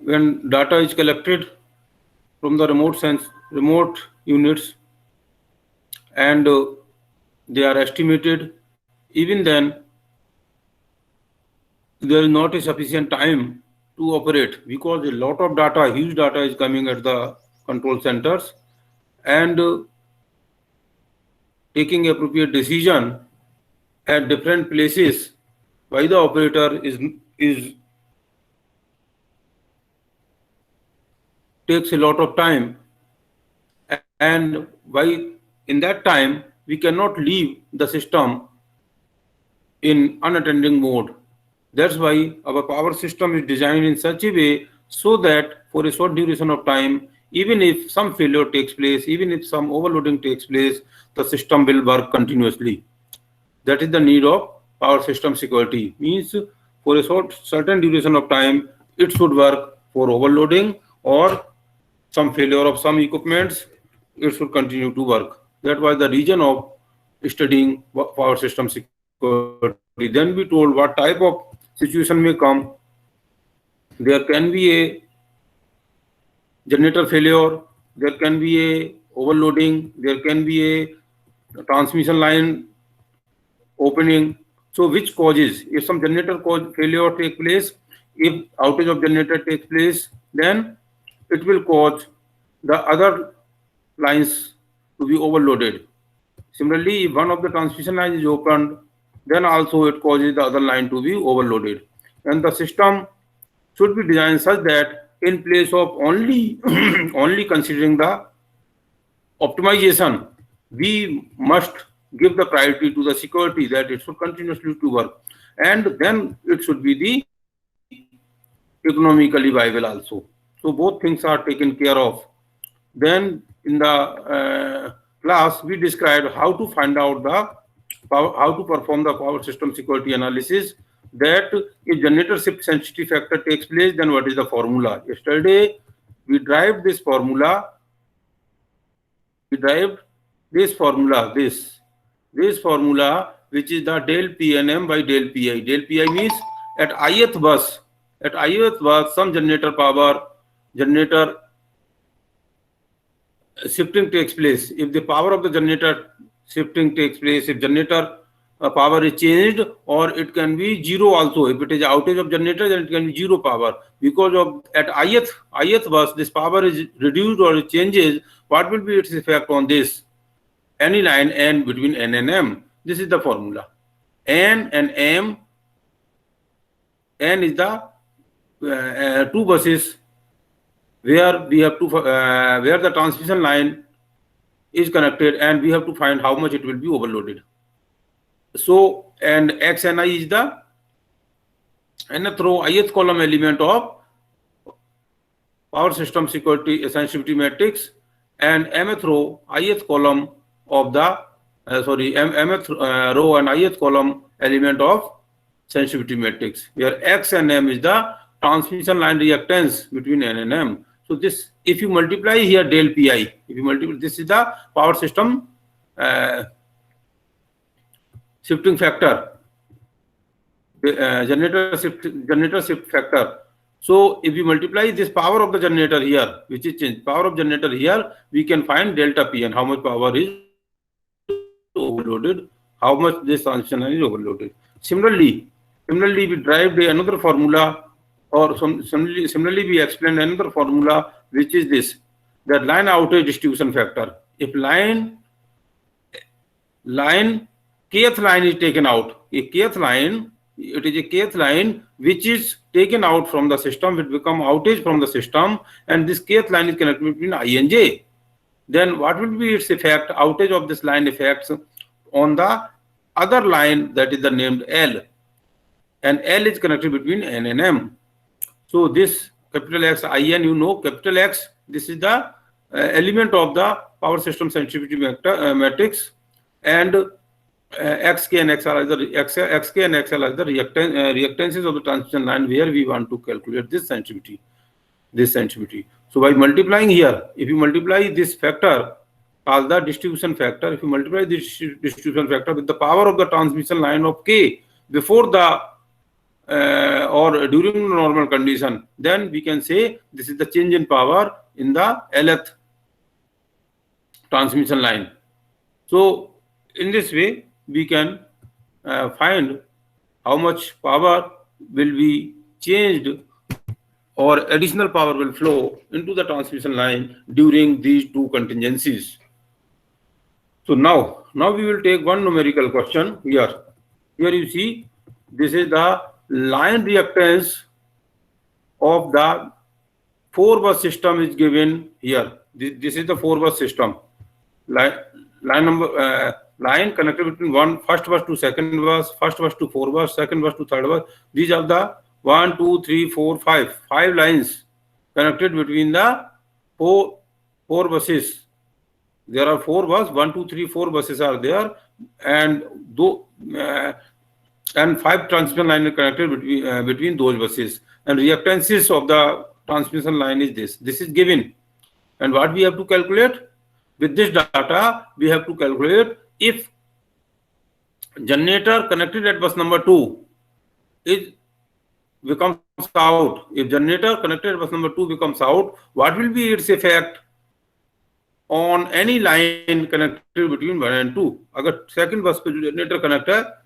when data is collected from the remote units, and they are estimated, even then there is not a sufficient time to operate, because a lot of data, huge data is coming at the control centers, and taking appropriate decision at different places by the operator is takes a lot of time, and why in that time we cannot leave the system in unattending mode. That's why our power system is designed in such a way so that for a short duration of time, even if some failure takes place, even if some overloading takes place, the system will work continuously. That is the need of power system security. Means for a certain duration of time, it should work. For overloading or some failure of some equipments, it should continue to work. That was the reason of studying power system security. Then we told what type of situation may come. There can be a generator failure, there can be a overloading, there can be a transmission line opening. So which causes, if some generator failure take place, if outage of generator takes place, then it will cause the other lines to be overloaded. Similarly, if one of the transmission lines is opened, then also it causes the other line to be overloaded. And the system should be designed such that in place of only only considering the optimization, we must give the priority to the security, that it should continuously to work, and then it should be the economically viable also. So both things are taken care of. Then in the class we described how to find out the how to perform the power system security analysis, that if generator shift sensitivity factor takes place, then what is the formula. Yesterday we derived this formula. We derived this formula, this formula, which is the del PNM by del PI. Del PI means at ith bus, some generator power, generator shifting takes place. If the power of the generator shifting takes place, if generator power is changed, or it can be zero also. If it is outage of generator, then it can be zero power. Because of at ith bus, this power is reduced or it changes. What will be its effect on this? Any line n between n and m. This is the formula. N and m. N is the two buses where we have to where the transmission line is connected, and we have to find how much it will be overloaded. So, and xni is the nth row ith column element of power system security sensitivity matrix, and mth row ith column of the mth row and ith column element of sensitivity matrix, where x and m is the transmission line reactance between n and m. So this, if you multiply here del pi, if you multiply, this is the power system shifting factor, generator shift factor. So if we multiply this power of the generator here, which is changed, power of generator here, we can find delta P and how much power is overloaded, how much this transmission line is overloaded. Similarly, we derived another formula, or similarly we explained another formula, which is this, that line outage distribution factor. If line kth line is taken out, a kth line, it is a kth line which is taken out from the system, it become outage from the system, and this kth line is connected between I and J. Then what will be its effect? Outage of this line effects on the other line, that is the named L, and L is connected between N and M. So this capital X, IN, you know, capital X, this is the element of the power system sensitivity matrix, and XK and XL are the reactances of the transmission line where we want to calculate this sensitivity. So by multiplying here, if you multiply this factor called the distribution factor, if you multiply this distribution factor with the power of the transmission line of K before the or during normal condition, then we can say this is the change in power in the Lth transmission line. So in this way we can find how much power will be changed or additional power will flow into the transmission line during these two contingencies. So now we will take one numerical question here. Here you see, this is the line reactance of the 4-bus system is given here. This is the 4-bus system. Line connected between first bus to second bus, first bus to 4 bus, second bus to third bus. These are the 1, 2, 3, 4, 5 lines connected between the four buses. There are 4 buses, 1, 2, 3, 4 buses are there, and 5 transmission lines are connected between those buses. And reactances of the transmission line is this. This is given. And what we have to calculate? With this data, we have to calculate if generator connected at bus number 2 becomes out. If generator connected at bus number 2 becomes out, what will be its effect on any line connected between 1 and 2? अगर second bus पे जो generator connect है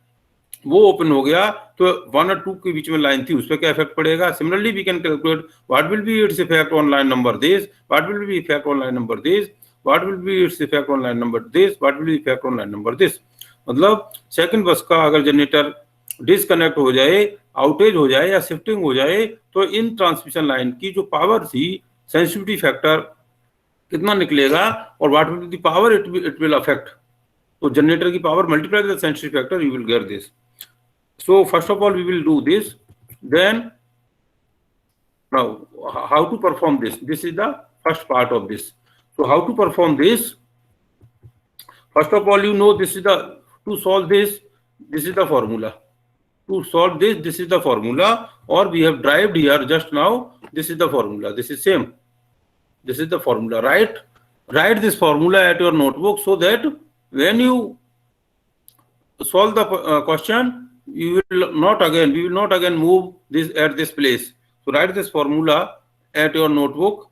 वो open हो गया तो 1 और 2 के बीच में लाइन थी, उस पर क्या इफेक्ट पड़ेगा? Similarly, we can calculate what will be its effect on line number this, what will be effect on line number this, what will be its effect on line number this, what will be effect on line number this. मतलब second बस का अगर generator disconnect हो जाए, outage हो जाए या shifting हो जाए, तो इन ट्रांसमिशन लाइन की जो पावर थी, सेंसिटिविटी फैक्टर कितना निकलेगा और what will be the power it will affect. तो जनरेटर की power multiply the sensitivity factor, you will get this. So first of all we will do this. Then now how to perform this? This is the first part of this. So how to perform this? First of all, you know, this is the, to solve this, this is the formula. To solve this, this is the formula, or we have derived here just now. This is the formula. This is same. This is the formula. Write this formula at your notebook so that when you solve the question, we will not again move this at this place. So write this formula at your notebook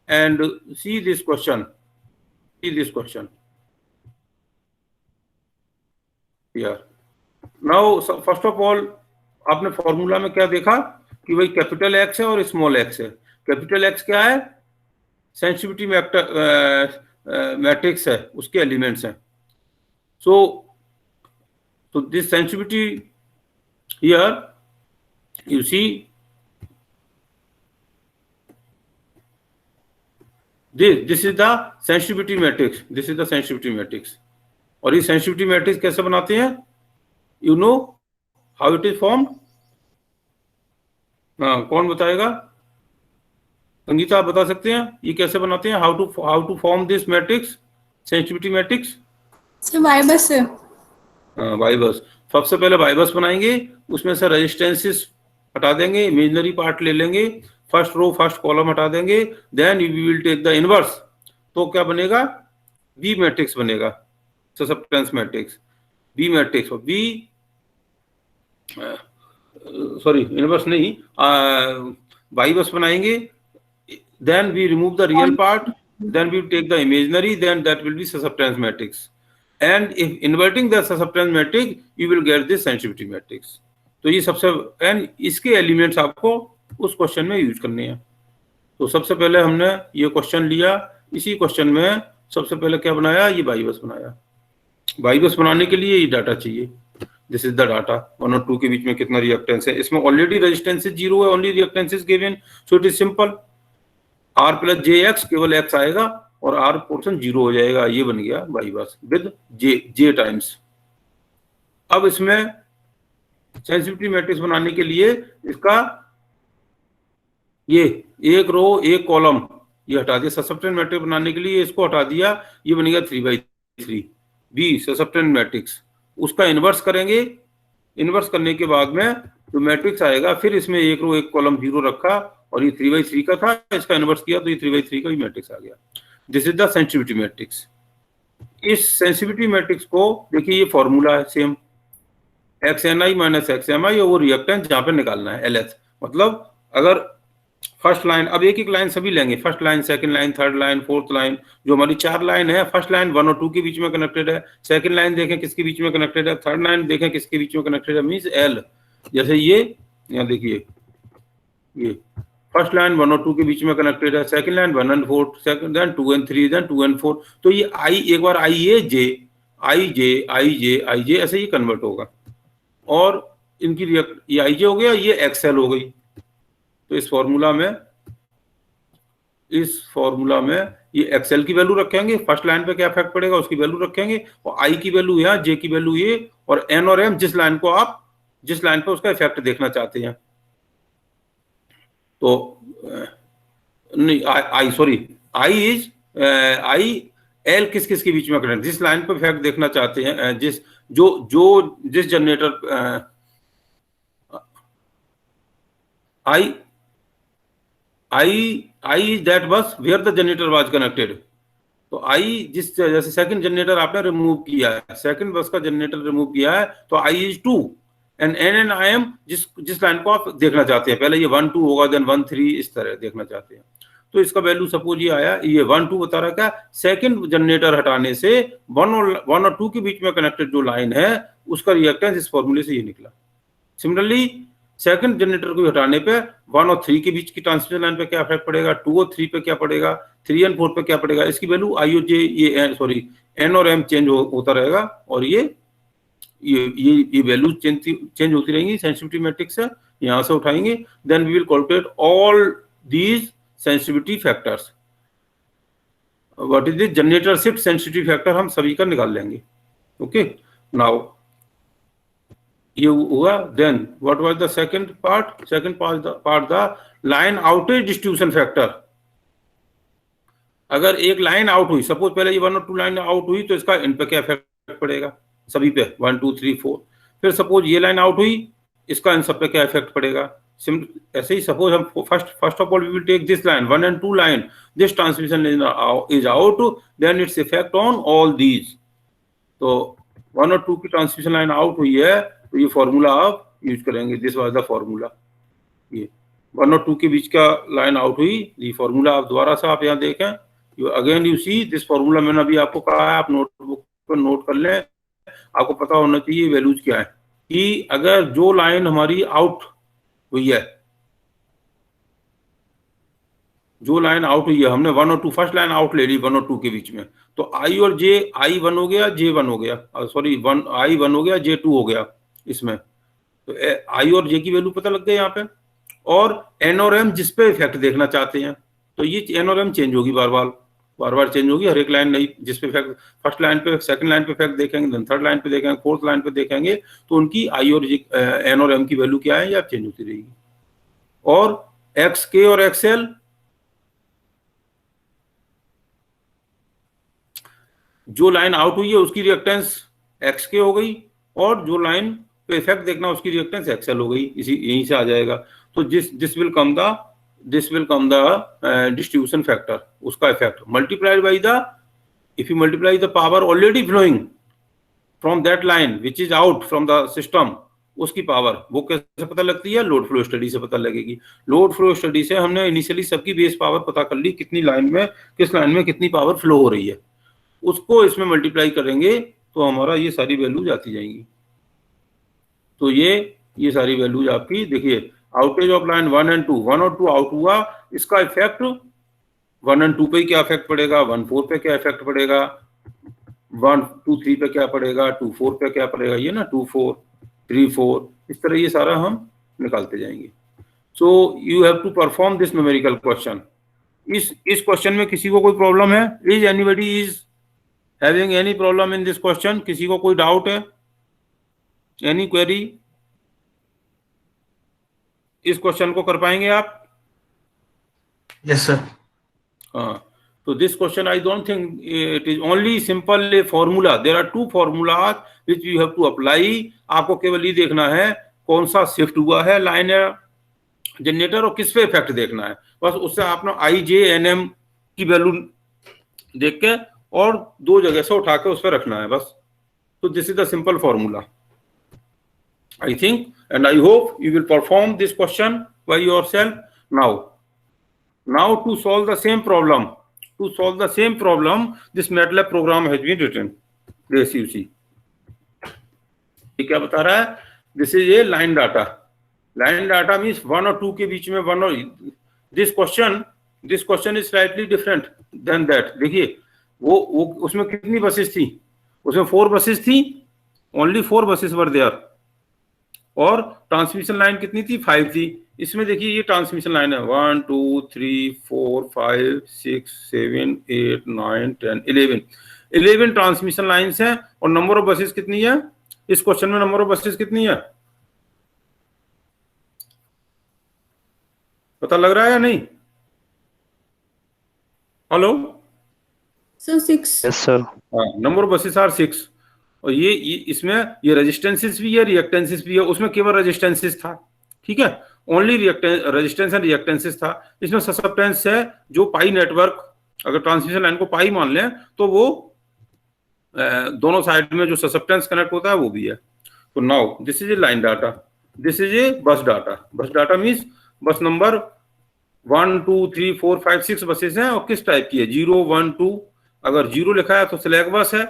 and see this question. Here. Now first of all, आपने formula में क्या देखा कि भाई capital x है और small x है. Capital x क्या है? सेंसिटिविटी मैट्रिक्स है, उसके एलिमेंट्स हैं. So this sensitivity here, you see, this is the sensitivity matrix. This is the sensitivity matrix. और ये sensitivity matrix कैसे बनाते हैं? You know how it is formed? हाँ, कौन बताएगा? संगीता आप बता सकते हैं ये कैसे बनाते हैं? How to form this matrix, sensitivity matrix? Sir Y bus है. हाँ, वाई बस. सबसे पहले वाई बस बनाएंगे, उसमें से रेजिस्टेंसेस हटा देंगे, इमेजिनरी पार्ट ले लेंगे, फर्स्ट रो फर्स्ट कॉलम हटा देंगे, then we will take the inverse. तो क्या बनेगा? बी मैट्रिक्स बनेगा, ससेप्टेंस मैट्रिक्स, बी मैट्रिक्स. और बी सॉरी इनवर्स नहीं, वाई बस बनाएंगे, then we remove the real part, then we take the imaginary, then that will be susceptance matrix. And if inverting the susceptance matrix, you will get this sensitivity matrix. तो ये सबसे, and इसके elements आपको उस question में use करने हैं. तो सबसे पहले हमने ये क्वेश्चन लिया, इसी क्वेश्चन में सबसे पहले क्या बनाया? ये बाई बस बनाया. बाई बस बनाने के लिए ये डाटा चाहिए. This is the data. 1 और 2 के बीच में कितना रिएक्टेंस है. इसमें ऑलरेडी रेजिस्टेंस 0 है, only reactance is given, so it is simple. R plus j X, केवल एक्स आएगा और आर पोर्शन 0 हो जाएगा. ये बन गया by bus with J times. अब इसमें सेंसिटिविटी मैट्रिक्स बनाने के लिए इसका ये एक रो एक कॉलम ये हटा दिया. ससेप्टेंस मैट्रिक्स बनाने के लिए इसको हटा दिया, ये बन गया 3/3 बी ससेप्टेंस मैट्रिक्स. उसका इनवर्स करेंगे. इनवर्स करने के बाद में जो मैट्रिक्स आएगा, फिर इसमें एक रो एक कॉलम 0 रखा और ये 3/3 का था, इसका इनवर्स किया तो ये 3/3 का भी मैट्रिक्स आ गया. This is the sensitivity matrix. इस सेंसिटिविटी मैट्रिक्स को देखिए, ये फॉर्मूला है सेम. XNI माइनस XMI, और वो रिएक्टेंस जहाँ पे निकालना है LS। मतलब अगर फर्स्ट लाइन, अब एक एक लाइन सभी लेंगे, first line, second line, third line, fourth line, जो हमारी 4 लाइन है, फर्स्ट लाइन 1 और 2 के बीच में कनेक्टेड है, सेकंड लाइन देखें किसके बीच में कनेक्टेड है, थर्ड लाइन देखें किसके बीच में कनेक्टेड है, मींस L। जैसे ये यहाँ देखिए, ये फर्स्ट लाइन 1 और 2 के बीच में कनेक्टेड है, second line 1 and 4, second then 2 and 3, then 2 and 4। तो ये I एक बार IA IJ ऐसे ही कन्वर्ट होगा, और इनकी ये IJ हो गया, ये XL हो गई। तो इस फॉर्मूला में ये XL की वैल्यू रखेंगे, फर्स्ट लाइन पे क्या इफेक्ट पड़ेगा उसकी वैल्यू रखेंगे, और I की वैल्यू यहाँ, J की वैल्यू ये, और N और M जिस लाइन पे उसका इफेक्ट देखना चाहते हैं। तो नहीं, I L किस के बीच में करें, जिस लाइन पे इफेक्ट देखना चाहते हैं, जिस generator I is that bus where the generator was connected। तो I जैसे सेकंड जनरेटर आपने रिमूव किया है, सेकंड बस का जनरेटर रिमूव किया है, तो I is 2 and N and I am जिस लाइन को आप देखना चाहते हैं, पहले ये 1 2 होगा, देन 1 3, इस तरह देखना चाहते हैं। तो इसका वैल्यू सपोज ये आया, ये 1 2 बता रहा क्या, सेकंड जनरेटर हटाने से 1 और 2 के बीच में कनेक्टेड जो लाइन है उसका रिएक्टेंस इस फॉर्मूले से ये निकला। सिमिलरली सेकंड जनरेटर को हटाने पे 1 और 3 के बीच की ट्रांसमिशन लाइन पे क्या इफेक्ट पड़ेगा, 2 और 3 पे क्या पड़ेगा, 3 और 4 पे क्या पड़ेगा, इसकी वैल्यू I और J, ये N और M चेंज होता रहेगा, और ये वैल्यू चेंज होती रहेंगी। सेंसिटिविटी मैट्रिक्स है, यहाँ से उठाएंगे, then we will calculate all these sensitivity factors. What is the generator shift sensitivity factor, हम सभी का निकाल लेंगे। ओके, नाउ ये हुआ। Then what was the second part the line outage distribution factor. अगर एक लाइन आउट हुई, सपोज पहले ये 1 और 2 लाइन आउट हुई, तो इसका इन पे क्या इफेक्ट पड़ेगा, सभी पे 1 2 3 4। फिर सपोज ये लाइन आउट हुई, इसका इन सब पे क्या इफेक्ट पड़ेगा। ऐसे ही सपोज हम first of all we will take this line 1 and 2 line, this transmission is out, then its effect on all these. तो 1 और 2 की ट्रांसमिशन लाइन आउट हुई है, तो ये फॉर्मूला आप यूज करेंगे, दिस वाज द फॉर्मूला। ये 1 और 2 के बीच का लाइन आउट हुई, ये फॉर्मूला आप दोबारा से आप यहाँ देखें, again you see this formula. मैंने अभी आपको कहा है आप नोटबुक पर नोट कर लें, आपको पता होना चाहिए वैल्यूज क्या है, कि अगर जो लाइन हमारी आउट हुई है, हमने 1 और 2 फर्स्ट लाइन आउट ले ली 1 और 2 के बीच में, तो I और J, I 1 हो गया, J 1 हो गया, सॉरी I 1 हो गया, J 2 हो गया इसमें। तो I और J की वैल्यू पता लग गई यहाँ पे, और N और M जिस पे इफेक्ट देखना चाहते हैं, तो ये N और M चेंज होगी, बार बार चेंज होगी, हर एक लाइन नई जिस पे इफेक्ट, फर्स्ट लाइन पे सेकंड लाइन पे इफेक्ट देखेंगे, देन थर्ड लाइन पे देखेंगे, फोर्थ लाइन पे देखेंगे, तो उनकी I और N और M की वैल्यू क्या है, या चेंज होती रहेगी। और XK और XL, जो लाइन आउट हुई है उसकी रिएक्टेंस XK हो गई, और जो लाइन पे इफेक्ट देखना उसकी रिएक्टेंस XL हो गई, यहीं से आ जाएगा। तो this will come the distribution factor, उसका effect multiplied by the, if you multiply the power already flowing from that line which is out from the system, उसकी पावर वो कैसे पता लगती है, लोड फ्लो स्टडी से पता लगेगी। लोड फ्लो स्टडी से हमने इनिशियली सबकी बेस पावर पता कर ली, कितनी लाइन में, किस लाइन में कितनी पावर फ्लो हो रही है, उसको इसमें मल्टीप्लाई करेंगे तो हमारा ये सारी वैल्यूज आती जाएंगी। तो ये सारी वैल्यूज आपकी देखिए, आउटेज ऑफ लाइन 1 and 2, 1 और 2 आउट हुआ, इसका इफेक्ट 1 and 2 पे क्या इफेक्ट पड़ेगा, 1 4 पे क्या इफेक्ट पड़ेगा, 1 2 3 पे क्या पड़ेगा, 2 4 पे क्या पड़ेगा, ये ना 2 4 3 4, इस तरह ये सारा हम निकालते जाएंगे। So you have to perform this numerical question. इस क्वेश्चन में किसी को कोई प्रॉब्लम है, is anybody is having any problem in this question, किसी को कोई डाउट है, एनी क्वेरी, इस क्वेश्चन को कर पाएंगे आप? Yes sir. हाँ, तो this question I don't think it is only simple a formula, there are 2 formulas which you have to apply. आपको केवल ये देखना है कौन सा शिफ्ट हुआ है लाइन या जनरेटर, और किस पे इफेक्ट देखना है, बस उससे आपने IJ/NM की वैल्यू देख के और 2 जगह से उठा के उस पर रखना है बस। तो this is the simple formula. I think, and I hope you will perform this question by yourself now. Now to solve the same problem, this MATLAB program has been written. This you see. ये क्या बता रहा है? This is a line data. Line data means 1 और 2 के बीच में 1 और this question is slightly different than that. देखिए वो उसमें कितनी बसेस थी? उसमें 4 बसेस थी. Only 4 buses were there. और ट्रांसमिशन लाइन कितनी थी? 5 थी. इसमें देखिए ये ट्रांसमिशन लाइन है 1 2 3 4 5 6 7 8 9 10 11 ट्रांसमिशन लाइंस हैं. और नंबर ऑफ बसेस कितनी है? इस क्वेश्चन में नंबर ऑफ बसेस कितनी है? पता लग रहा है या नहीं? Hello So 6. Yes, sir. Number of buses are 6. और ये इसमें ये रेजिस्टेंसेस भी है, रिएक्टेंसेस भी है. उसमें केवल रेजिस्टेंसेस था. ठीक है, ओनली रेजिस्टेंस एंड रिएक्टेंसेस था. इसमें ससेप्टेंस है जो पाई नेटवर्क, अगर ट्रांसमिशन लाइन को पाई मान लें तो वो दोनों साइड में जो ससेप्टेंस कनेक्ट होता है वो भी है. तो now this is a line data, this is a बस डाटा. बस डाटा मीन्स बस नंबर 1 2 3 4 5 6 बसेस हैं. और किस टाइप की है? 0 1 2. अगर 0 लिखा है तो स्लैक बस है,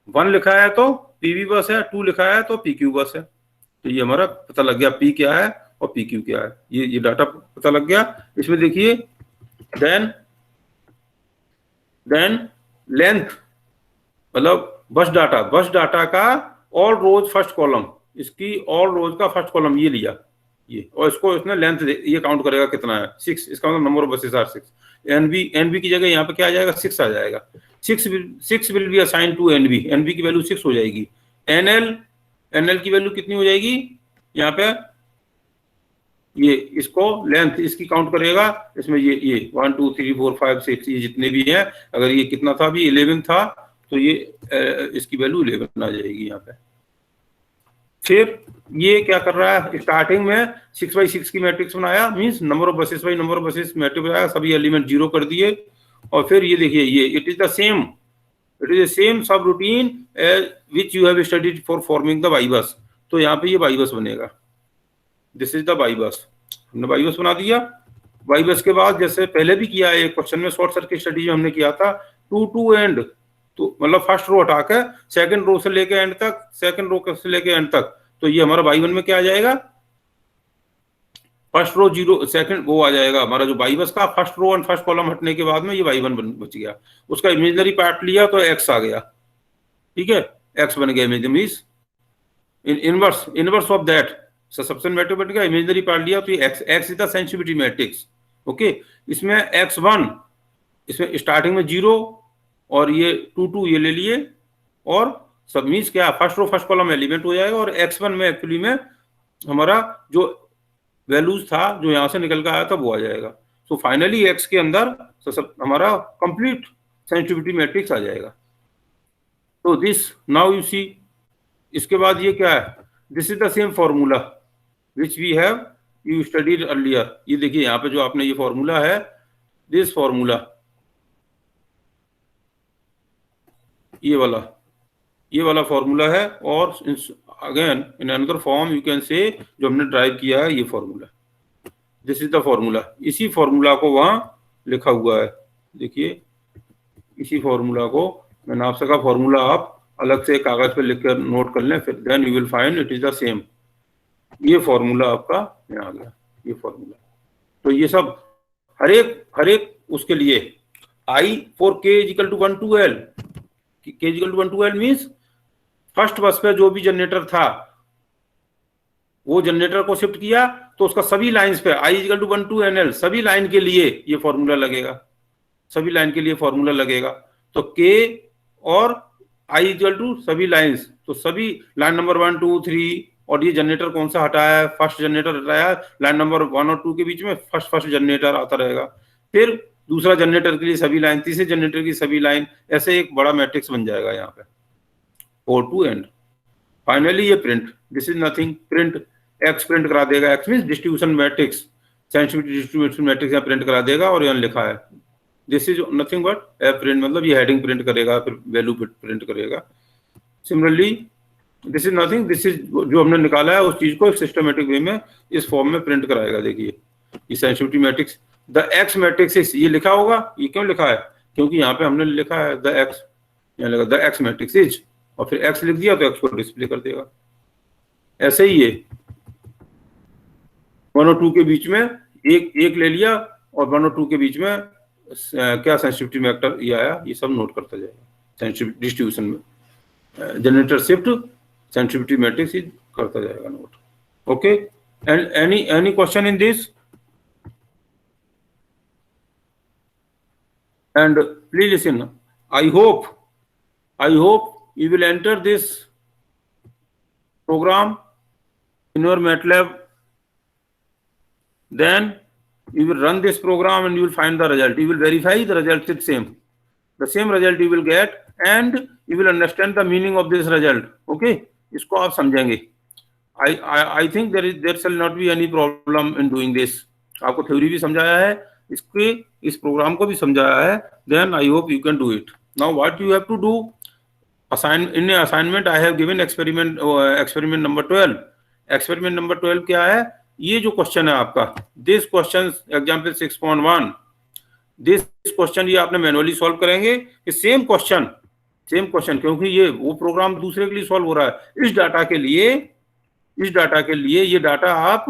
1 लिखा है तो पीवी बस है, 2 लिखा है तो पीक्यू बस है. तो ये हमारा पता लग गया पी क्या है और पीक्यू क्या है. ये डाटा पता लग गया. इसमें देखिए देन लेंथ, मतलब बस डाटा का ऑल रोज फर्स्ट कॉलम, इसकी ऑल रोज का फर्स्ट कॉलम ये लिया ये, और इसको इसने लेंथ ये काउंट करेगा कितना है 6. इसका मतलब number of buses are 6. NB की जगह यहाँ पे क्या आ जाएगा? 6 आ जाएगा. 6 will be assign to NB की वैल्यू 6 हो जाएगी. एनएल की वैल्यू कितनी हो जाएगी? यहाँ पे ये इसको लेंथ इसकी काउंट करेगा. इसमें ये 1 2 3 4 5 6 ये जितने भी हैं, अगर ये कितना था अभी 11 था तो ये इसकी वैल्यू 11 आ जाएगी यहाँ पे. फिर ये क्या कर रहा है? स्टार्टिंग में 6x6 की मैट्रिक्स बनाया, means number of buses by number of buses matrix बनाया, सभी एलिमेंट 0 कर दिए. और फिर ये देखिए ये it is the same subroutine which you have studied for forming the Y bus. तो यहाँ पे ये वाई बस बनेगा. दिस इज द वाई बस. हमने वाई बस बना दिया. वाई बस के बाद जैसे पहले भी किया है क्वेश्चन में, शॉर्ट सर्किट स्टडी में हमने किया था, टू एंड, तो मतलब फर्स्ट रो हटा के सेकंड रो से लेके एंड तक, सेकंड रो से लेके एंड तक. तो ये हमारा वाई वन में क्या आ जाएगा? फर्स्ट रो 0, सेकंड वो आ जाएगा हमारा जो वाई बस का first row and first column हटने के बाद में ये वाई वन बच गया. उसका इमेजिनरी पार्ट लिया तो एक्स आ गया. ठीक है, एक्स बन गया imaginary inverse of that subscription matrix बन गया. इमेजिनरी पार्ट लिया तो ये x is the sensitivity matrix. Okay, इसमें x1 इसमें स्टार्टिंग में 0 और ये 2 ये ले लिए, और सब मीन्स क्या first row first column element हो जाएगा. और x1 में एक्चुअली में हमारा जो वैल्यूज था जो यहां से निकल कर आया था वो आ जाएगा. सो फाइनली x के अंदर सब हमारा कंप्लीट सेंसिटिविटी मैट्रिक्स आ जाएगा. तो दिस नाउ यू सी. इसके बाद ये क्या है? This is the same formula which we have you studied earlier. ये देखिए यहाँ पे जो आपने ये फॉर्मूला है, दिस फॉर्मूला, ये वाला फॉर्मूला है. और again in another form you can say जो हमने ड्राइव किया है ये formula, this is the formula. इसी फॉर्मूला को वहां लिखा हुआ है. देखिए इसी फॉर्मूला को मैंने आपसे कहा फॉर्मूला आप अलग से कागज पे लिख कर नोट कर लें, फिर then you will find it is the same. ये फॉर्मूला आपका यहाँ आ गया, ये फॉर्मूला. तो ये सब हर एक उसके लिए I for k is equal to 1 to L. k is equal to 1 to L means first बस पे जो भी जनरेटर था वो जनरेटर को शिफ्ट किया तो उसका सभी लाइंस पे I is equal to 1 to NL, सभी लाइन के लिए ये फॉर्मूला लगेगा, सभी लाइन के लिए फॉर्मूला लगेगा. तो k और I is equal to सभी लाइंस, तो सभी लाइन नंबर 1 2 3, और ये जनरेटर कौन सा हटाया है? फर्स्ट जनरेटर हटाया. लाइन नंबर 1 और 2 के बीच में फर्स्ट जनरेटर आता रहेगा. फिर दूसरा जनरेटर के लिए सभी लाइन, तीसरे जनरेटर की सभी लाइन, ऐसे एक बड़ा मैट्रिक्स बन जाएगा यहाँ पे, और टू एंड. फाइनली ये print, this is nothing, print x print करा देगा. X means distribution matrix, sensitivity distribution matrix यहाँ प्रिंट करा देगा. और यहाँ लिखा है this is nothing but print, मतलब ये हेडिंग प्रिंट करेगा, फिर वैल्यू प्रिंट करेगा. Similarly this is nothing, this is जो हमने निकाला है उस चीज को सिस्टमेटिक वे में इस फॉर्म में प्रिंट कराएगा। देखिए ये sensitivity matrix, the x matrix is, ये लिखा होगा, ये क्यों लिखा है, क्योंकि यहाँ पे हमने लिखा है द एक्स, यहाँ लगा द एक्स मैट्रिक्स इज, और फिर एक्स लिख दिया तो एक्स को डिस्प्ले कर देगा। ऐसे ही ये 1 और 2 के बीच में एक ले लिया, और 1 और 2 के बीच में क्या सेंसिटिविटी फैक्टर ये आया, ये सब नोट करता जाएगा सेंसिटिविटी डिस्ट्रीब्यूशन में, जनरेटर शिफ्ट सेंसिटिविटी मैट्रिक्स करता जाएगा note. Okay, and any question in this? And please listen, I hope you will enter this program in your MATLAB, then you will run this program and you will find the result. You will verify the result is same. The same result you will get and you will understand the meaning of this result. Okay, इसको आप समझेंगे। I think there shall not be any problem in doing this. आपको theory भी समझाया है, इसके इस programme को भी समझाया है। Then I hope you can do it. Now what you have to do? In the assignment I have given experiment number 12. Experiment number 12 क्या है? ये जो क्वेश्चन है आपका, this question example 6.1, this question ये आपने मैनुअली सॉल्व करेंगे। Same question क्योंकि ये वो प्रोग्राम दूसरे के लिए सॉल्व हो रहा है। इस डाटा के लिए ये डाटा आप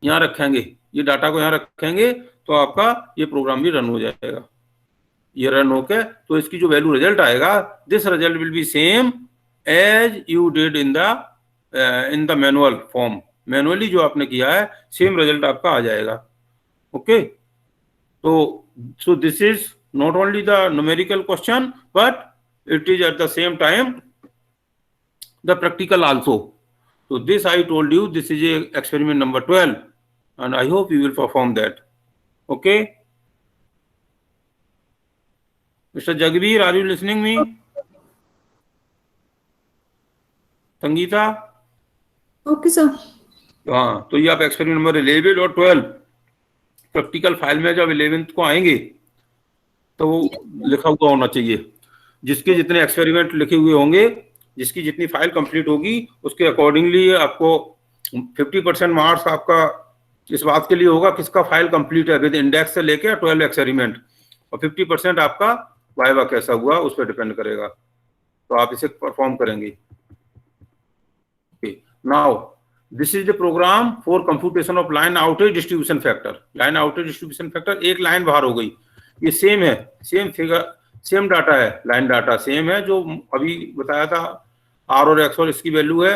यहाँ रखेंगे, ये डाटा को यहाँ रखेंगे तो आपका ये प्रोग्राम भी रन हो जाएगा। ये रन होके तो इसकी जो वैल्यू रिजल्ट आएगा, this result will be same as you did in the manual form. Manually जो आपने किया है सेम रिजल्ट आपका आ जाएगा। ओके, तो so this is not only the numerical question but it is at the same time the practical also. So this I told you, this is a experiment number 12 and I hope you will perform that. Okay, Mr. Jagveer, are you listening me? Sangeeta? Okay, sir. हाँ, तो ये आप experiment number 11 और 12 practical file में जब 11th को आएंगे तो वो लिखा हुआ होना चाहिए। जिसके जितने एक्सपेरिमेंट लिखे हुए होंगे, जिसकी जितनी फाइल कंप्लीट होगी उसके अकॉर्डिंगली आपको 50% मार्क्स आपका इस बात के लिए होगा किसका फाइल कंप्लीट है विद इंडेक्स से लेके 12 एक्सपेरिमेंट, और 50% आपका वाइवा कैसा हुआ उस पर डिपेंड करेगा। तो आप इसे परफॉर्म करेंगे। Now this is the program for computation of line outage distribution factor. Line outage distribution factor, एक लाइन बाहर हो गई, ये सेम है, सेम फिगर, सेम डाटा है, लाइन डाटा सेम है जो अभी बताया था आर और एक्स, और इसकी वैल्यू है,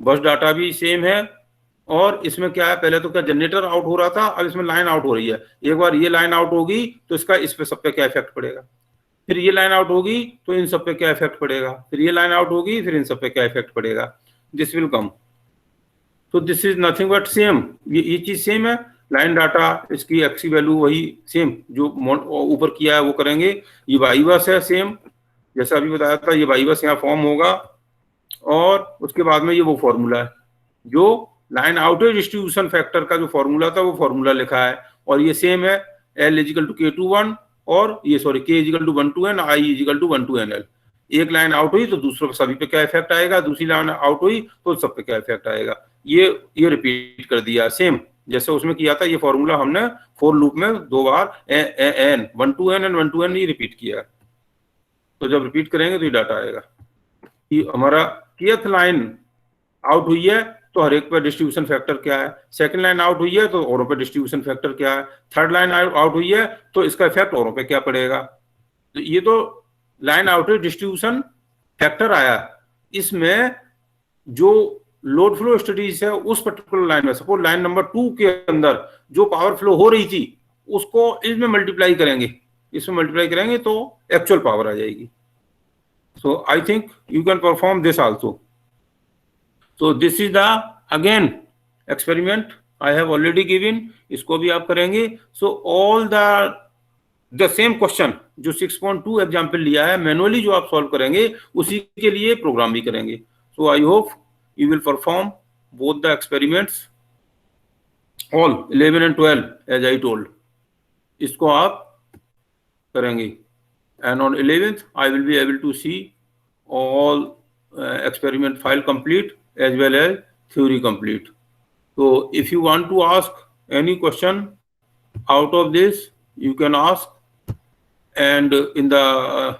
बस डाटा भी सेम है। और इसमें क्या है, पहले तो क्या जनरेटर आउट हो रहा था, अब इसमें लाइन आउट हो रही है। एक बार ये लाइन आउट होगी तो इसका इस पे सब पे क्या इफेक्ट पड़ेगा, फिर ये लाइन आउट होगी तो इन सब पे क्या इफेक्ट पड़ेगा, फिर ये लाइन आउट होगी फिर इन सब पे क्या इफेक्ट पड़ेगा, दिस विल कम। तो this is nothing but same, ये चीज सेम है, लाइन डाटा इसकी एक्स की वैल्यू वही सेम जो ऊपर किया है वो करेंगे। ये वाई बस है सेम, जैसा अभी बताया था, ये वाई बस यहाँ फॉर्म होगा और उसके बाद में ये वो फॉर्मूला है जो लाइन आउटेज डिस्ट्रीब्यूशन फैक्टर का जो फॉर्मूला था वो फॉर्मूला लिखा है, और ये सेम है, L इजिकल टू K2 और ये sorry K equal to 1 to N, I equal to 1 to NL। एक लाइन आउट हुई तो दूसरों सभी पे क्या इफेक्ट आएगा, दूसरी लाइन आउट हुई तो सब पे क्या इफेक्ट आएगा। ये रिपीट कर दिया सेम जैसे उसमें किया था। ये फॉर्मूला हमने फॉर लूप में 2 बार N 1 to N and 1 to N ये रिपीट किया। तो जब रिपीट करेंगे तो ये डाटा आएगा कि हमारा kth लाइन आउट हुई है तो हर एक पर डिस्ट्रीब्यूशन फैक्टर क्या है, सेकंड लाइन आउट हुई है तो औरों पे डिस्ट्रीब्यूशन फैक्टर क्या है, थर्ड लाइन आउट हुई है तो इसका इफेक्ट औरों पे क्या पड़ेगा। तो ये तो लाइन आउटेज डिस्ट्रीब्यूशन फैक्टर आया। इसमें जो लोड फ्लो स्टडीज है उस पर्टिकुलर लाइन में, सपोज लाइन नंबर 2 के अंदर जो पावर फ्लो हो रही थी उसको इसमें मल्टीप्लाई करेंगे, इसमें मल्टीप्लाई करेंगे तो एक्चुअल पावर आ जाएगी। So I think you can perform this also. So this is the again experiment I have already given, इसको भी आप करेंगे। So all the same question जो 6.2 एग्जाम्पल लिया है मैनुअली जो आप सॉल्व करेंगे उसी के लिए प्रोग्राम भी करेंगे। So I hope you will perform both the experiments, all 11 and 12 as I told, इसको आप करेंगे। And on 11th I will be able to see all experiment file complete as well as theory complete. So if you want to ask any question out of this, you can ask, and in the